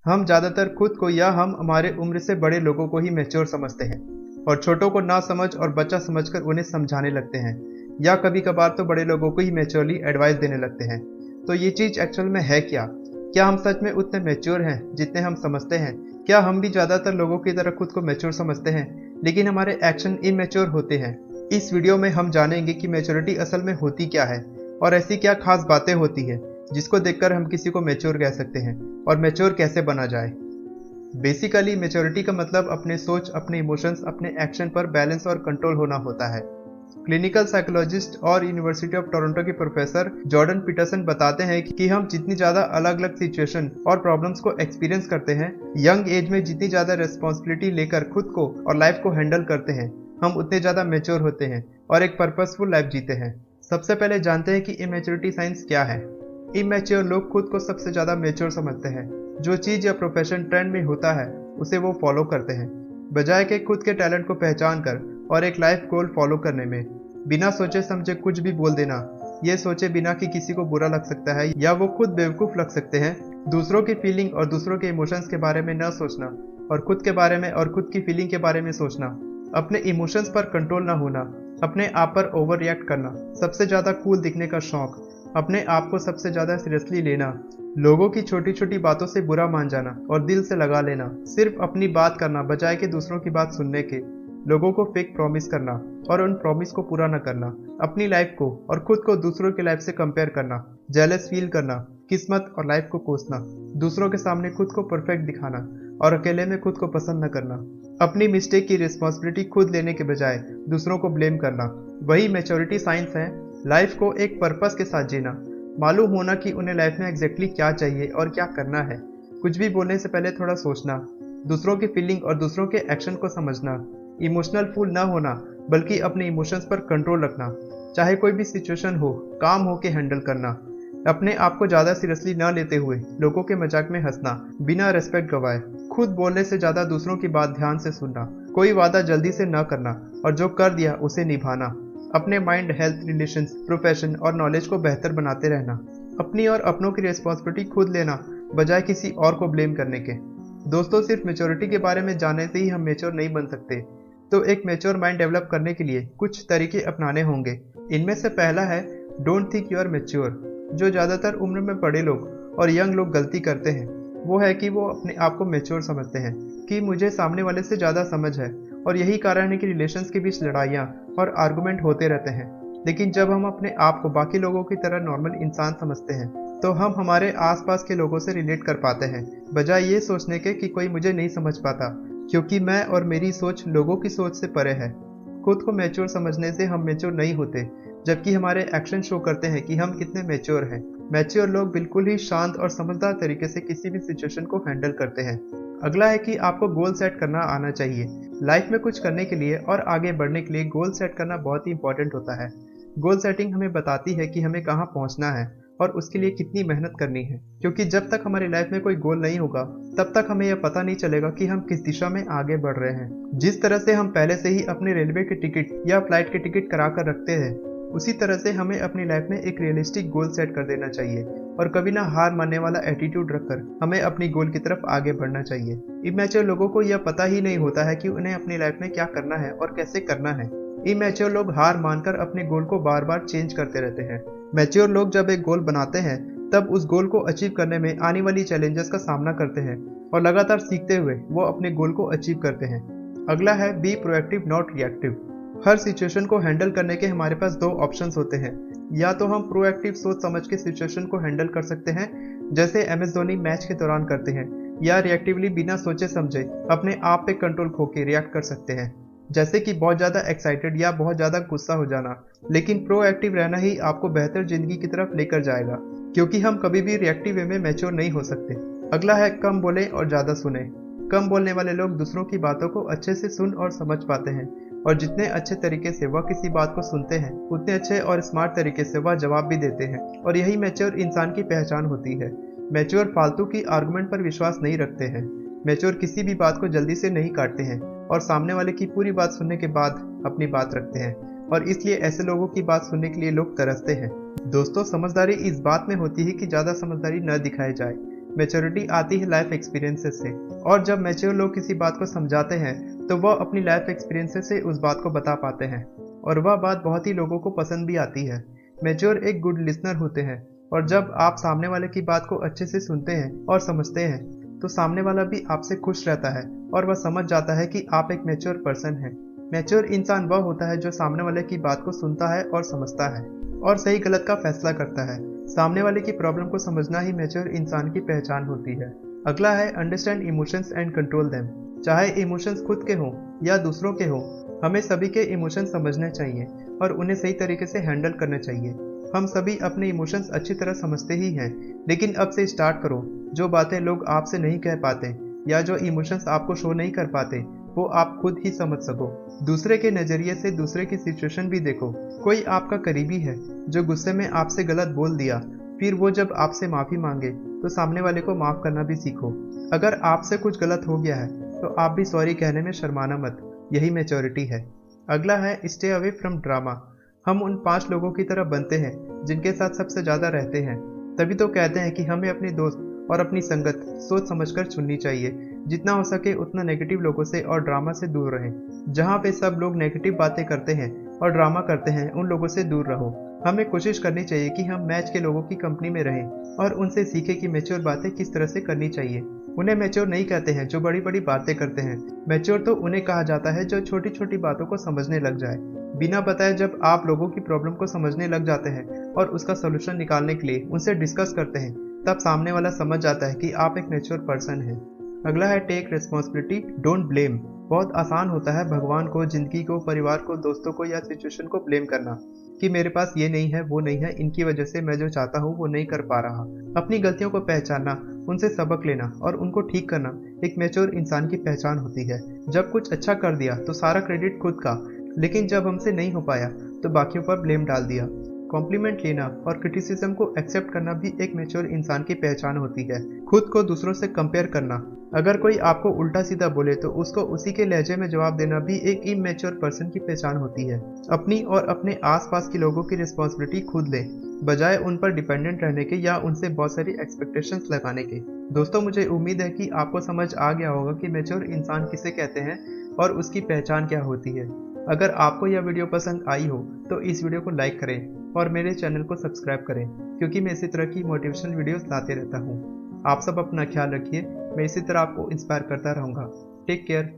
हम ज़्यादातर खुद को या हम हमारे उम्र से बड़े लोगों को ही मैच्योर समझते हैं और छोटों को ना समझ और बच्चा समझकर उन्हें समझाने लगते हैं, या कभी कभार तो बड़े लोगों को ही मैच्योरली एडवाइस देने लगते हैं। तो ये चीज़ एक्चुअल में है क्या? क्या हम सच में उतने मैच्योर हैं जितने हम समझते हैं? क्या हम भी ज़्यादातर लोगों की तरह खुद को मैच्योर समझते हैं लेकिन हमारे एक्शन इमेच्योर होते हैं? इस वीडियो में हम जानेंगे कि मैच्योरिटी असल में होती क्या है और ऐसी क्या खास बातें होती है जिसको देखकर हम किसी को मैच्योर कह सकते हैं, और मैच्योर कैसे बना जाए। बेसिकली मैच्योरिटी का मतलब अपने सोच, अपने इमोशंस, अपने एक्शन पर बैलेंस और कंट्रोल होना होता है। क्लिनिकल साइकोलॉजिस्ट और यूनिवर्सिटी ऑफ टोरंटो के प्रोफेसर जॉर्डन पीटरसन बताते हैं कि हम जितनी ज़्यादा अलग अलग सिचुएशन और प्रॉब्लम्स को एक्सपीरियंस करते हैं, यंग एज में जितनी ज़्यादा रिस्पॉन्सिबिलिटी लेकर खुद को और लाइफ को हैंडल करते हैं, हम उतने ज़्यादा मैच्योर होते हैं और एक पर्पसफुल लाइफ जीते हैं। सबसे पहले जानते हैं कि इमेच्योरिटी साइंस क्या है। इमेच्योर लोग खुद को सबसे ज़्यादा मैच्योर समझते हैं। जो चीज़ या प्रोफेशन ट्रेंड में होता है उसे वो फॉलो करते हैं, बजाय के खुद के टैलेंट को पहचान कर और एक लाइफ गोल फॉलो करने में। बिना सोचे समझे कुछ भी बोल देना, ये सोचे बिना कि किसी को बुरा लग सकता है या वो खुद बेवकूफ़ लग सकते हैं। दूसरों की फीलिंग और दूसरों के इमोशंस के बारे में न सोचना और खुद के बारे में और खुद की फीलिंग के बारे में सोचना। अपने इमोशंस पर कंट्रोल ना होना, अपने आप पर ओवर रिएक्ट करना, सबसे ज़्यादा कूल दिखने का शौक, अपने आप को सबसे ज़्यादा सीरियसली लेना, लोगों की छोटी छोटी बातों से बुरा मान जाना और दिल से लगा लेना, सिर्फ अपनी बात करना बजाय के दूसरों की बात सुनने के, लोगों को फेक प्रॉमिस करना और उन प्रॉमिस को पूरा न करना, अपनी लाइफ को और खुद को दूसरों की लाइफ से कंपेयर करना, जेलस फील करना, किस्मत और लाइफ को कोसना, दूसरों के सामने खुद को परफेक्ट दिखाना और अकेले में खुद को पसंद न करना, अपनी मिस्टेक की रिस्पॉन्सिबिलिटी खुद लेने के बजाय दूसरों को ब्लेम करना, वही मैच्योरिटी साइंस है। लाइफ को एक पर्पस के साथ जीना, मालूम होना कि उन्हें लाइफ में एग्जैक्टली क्या चाहिए और क्या करना है। कुछ भी बोलने से पहले थोड़ा सोचना, दूसरों की फीलिंग और दूसरों के एक्शन को समझना, इमोशनल फूल ना होना बल्कि अपने इमोशंस पर कंट्रोल रखना, चाहे कोई भी सिचुएशन हो काम हो के हैंडल करना, अपने आप को ज़्यादा सीरियसली न लेते हुए लोगों के मजाक में हंसना बिना रेस्पेक्ट गवाए, खुद बोलने से ज़्यादा दूसरों की बात ध्यान से सुनना, कोई वादा जल्दी से न करना और जो कर दिया उसे निभाना, अपने माइंड, हेल्थ, रिलेशंस, प्रोफेशन और नॉलेज को बेहतर बनाते रहना, अपनी और अपनों की रिस्पॉन्सिबिलिटी खुद लेना बजाय किसी और को ब्लेम करने के। दोस्तों, सिर्फ मैच्योरिटी के बारे में जानने से ही हम मैच्योर नहीं बन सकते। तो एक मैच्योर माइंड डेवलप करने के लिए कुछ तरीके अपनाने होंगे। इनमें से पहला है don't think you are mature. जो ज़्यादातर उम्र में बड़े लोग और यंग लोग गलती करते हैं वो है कि वो अपने आप को मैच्योर समझते हैं कि मुझे सामने वाले से ज़्यादा समझ है, और यही कारण है कि रिलेशंस के बीच लड़ाइयाँ और आर्गुमेंट होते रहते हैं। लेकिन जब हम अपने आप को बाकी लोगों की तरह नॉर्मल इंसान समझते हैं तो हम हमारे आसपास के लोगों से रिलेट कर पाते हैं, बजाय ये सोचने के कि कोई मुझे नहीं समझ पाता क्योंकि मैं और मेरी सोच लोगों की सोच से परे है। खुद को मैच्योर समझने से हम मैच्योर नहीं होते, जबकि हमारे एक्शन शो करते हैं कि हम कितने मैच्योर हैं। मैच्योर लोग बिल्कुल ही शांत और समझदार तरीके से किसी भी सिचुएशन को हैंडल करते हैं। अगला है कि आपको गोल सेट करना आना चाहिए। लाइफ में कुछ करने के लिए और आगे बढ़ने के लिए गोल सेट करना बहुत ही इंपॉर्टेंट होता है। गोल सेटिंग हमें बताती है कि हमें कहाँ पहुँचना है और उसके लिए कितनी मेहनत करनी है, क्योंकि जब तक हमारी लाइफ में कोई गोल नहीं होगा तब तक हमें यह पता नहीं चलेगा कि हम किस दिशा में आगे बढ़ रहे हैं। जिस तरह से हम पहले से ही अपने रेलवे के टिकट या फ्लाइट के टिकट करा कर रखते हैं, उसी तरह से हमें अपनी लाइफ में एक रियलिस्टिक गोल सेट कर देना चाहिए और कभी ना हार मानने वाला एटीट्यूड रखकर हमें अपनी गोल की तरफ आगे बढ़ना चाहिए। इमैच्योर लोगों को यह पता ही नहीं होता है कि उन्हें अपनी लाइफ में क्या करना है और कैसे करना है। इमैच्योर लोग हार मानकर अपने गोल को बार बार चेंज करते रहते हैं। मैच्योर लोग जब एक गोल बनाते हैं तब उस गोल को अचीव करने में आने वाली चैलेंजेस का सामना करते हैं और लगातार सीखते हुए वो अपने गोल को अचीव करते हैं। अगला है be proactive not reactive. Her situation को हैंडल करने के हमारे पास दो ऑप्शंस होते हैं। या तो हम प्रोएक्टिव सोच समझ के सिचुएशन को हैंडल कर सकते हैं, जैसे एमएस धोनी मैच के दौरान करते हैं, या रिएक्टिवली बिना सोचे समझे अपने आप पे कंट्रोल खो के रिएक्ट कर सकते हैं, जैसे कि बहुत ज़्यादा एक्साइटेड या बहुत ज़्यादा गुस्सा हो जाना। लेकिन प्रोएक्टिव रहना ही आपको बेहतर जिंदगी की तरफ लेकर जाएगा, क्योंकि हम कभी भी रिएक्टिव वे में मैच्योर नहीं हो सकते। अगला है कम बोले और ज़्यादा सुने। कम बोलने वाले लोग दूसरों की बातों को अच्छे से सुन और समझ पाते हैं, और जितने अच्छे तरीके से वह किसी बात को सुनते हैं उतने अच्छे और स्मार्ट तरीके से वह जवाब भी देते हैं, और यही मैच्योर इंसान की पहचान होती है। मैच्योर फालतू की आर्गुमेंट पर विश्वास नहीं रखते हैं। मैच्योर किसी भी बात को जल्दी से नहीं काटते हैं और सामने वाले की पूरी बात सुनने के बाद अपनी बात रखते हैं, और इसलिए ऐसे लोगों की बात सुनने के लिए लोग तरसते हैं। दोस्तों, समझदारी इस बात में होती है कि ज़्यादा समझदारी न दिखाई जाए, मैच्योरिटी आती है लाइफ एक्सपीरियंसेस से, और जब मैच्योर लोग किसी बात को समझाते हैं तो वह अपनी लाइफ एक्सपीरियंसेस से उस बात को बता पाते हैं, और वह बात बहुत ही लोगों को पसंद भी आती है। मैच्योर एक गुड लिसनर होते हैं, और जब आप सामने वाले की बात को अच्छे से सुनते हैं और समझते हैं तो सामने वाला भी आपसे खुश रहता है और वह समझ जाता है कि आप एक मैच्योर पर्सन हैं। मैच्योर इंसान वह होता है जो सामने वाले की बात को सुनता है और समझता है और सही गलत का फैसला करता है। सामने वाले की प्रॉब्लम को समझना ही मैच्योर इंसान की पहचान होती है। अगला है understand emotions and control them. चाहे इमोशंस खुद के हों या दूसरों के हों, हमें सभी के इमोशंस समझने चाहिए और उन्हें सही तरीके से हैंडल करने चाहिए। हम सभी अपने इमोशंस अच्छी तरह समझते ही हैं, लेकिन अब से स्टार्ट करो। जो बातें लोग आपसे नहीं कह पाते या जो इमोशंस आपको शो नहीं कर पाते, वो आप खुद ही समझ सको। दूसरे के नज़रिए से दूसरे की सिचुएशन भी देखो। कोई आपका करीबी है जो गुस्से में आपसे गलत बोल दिया, फिर वो जब आपसे माफ़ी मांगे तो सामने वाले को माफ़ करना भी सीखो। अगर आपसे कुछ गलत हो गया है तो आप भी सॉरी कहने में शर्माना मत, यही मैच्योरिटी है। अगला है स्टे अवे फ्रॉम ड्रामा। हम उन 5 लोगों की तरह बनते हैं जिनके साथ सबसे ज़्यादा रहते हैं, तभी तो कहते हैं कि हमें अपने दोस्त और अपनी संगत सोच समझकर चुननी चाहिए। जितना हो सके उतना नेगेटिव लोगों से और ड्रामा से दूर रहें। जहाँ पे सब लोग नेगेटिव बातें करते हैं और ड्रामा करते हैं, उन लोगों से दूर रहो। हमें कोशिश करनी चाहिए कि हम मैच के लोगों की कंपनी में रहें और उनसे सीखें कि मैच्योर बातें किस तरह से करनी चाहिए। उन्हें मैच्योर नहीं कहते हैं जो बड़ी बड़ी बातें करते हैं, मैच्योर तो उन्हें कहा जाता है जो छोटी छोटी बातों को समझने लग जाए। बिना बताए जब आप लोगों की प्रॉब्लम को समझने लग जाते हैं और उसका सोल्यूशन निकालने के लिए उनसे डिस्कस करते हैं, तब सामने वाला समझ जाता है कि आप एक मैच्योर पर्सन हैं। अगला है टेक रिस्पॉन्सिबिलिटी, डोंट ब्लेम। बहुत आसान होता है भगवान को, जिंदगी को, परिवार को, दोस्तों को या सिचुएशन को ब्लेम करना कि मेरे पास ये नहीं है, वो नहीं है, इनकी वजह से मैं जो चाहता हूँ वो नहीं कर पा रहा। अपनी गलतियों को पहचानना, उनसे सबक लेना और उनको ठीक करना एक मैच्योर इंसान की पहचान होती है। जब कुछ अच्छा कर दिया तो सारा क्रेडिट खुद का, लेकिन जब हमसे नहीं हो पाया तो बाकियों पर ब्लेम डाल दिया। कॉम्प्लीमेंट लेना और क्रिटिसिज्म को एक्सेप्ट करना भी एक मैच्योर इंसान की पहचान होती है। खुद को दूसरों से कंपेयर करना, अगर कोई आपको उल्टा सीधा बोले तो उसको उसी के लहजे में जवाब देना भी एक इमैच्योर पर्सन की पहचान होती है। अपनी और अपने आसपास के लोगों की रिस्पॉन्सिबिलिटी खुद लें, बजाय उन पर डिपेंडेंट रहने के या उनसे बहुत सारी एक्सपेक्टेशंस लगाने के। दोस्तों, मुझे उम्मीद है कि आपको समझ आ गया होगा कि मैच्योर इंसान किसे कहते हैं और उसकी पहचान क्या होती है। अगर आपको यह वीडियो पसंद आई हो तो इस वीडियो को लाइक करें और मेरे चैनल को सब्सक्राइब करें, क्योंकि मैं इसी तरह की मोटिवेशनल वीडियोस लाते रहता हूँ। आप सब अपना ख्याल रखिए, मैं इसी तरह आपको इंस्पायर करता रहूँगा। Take care.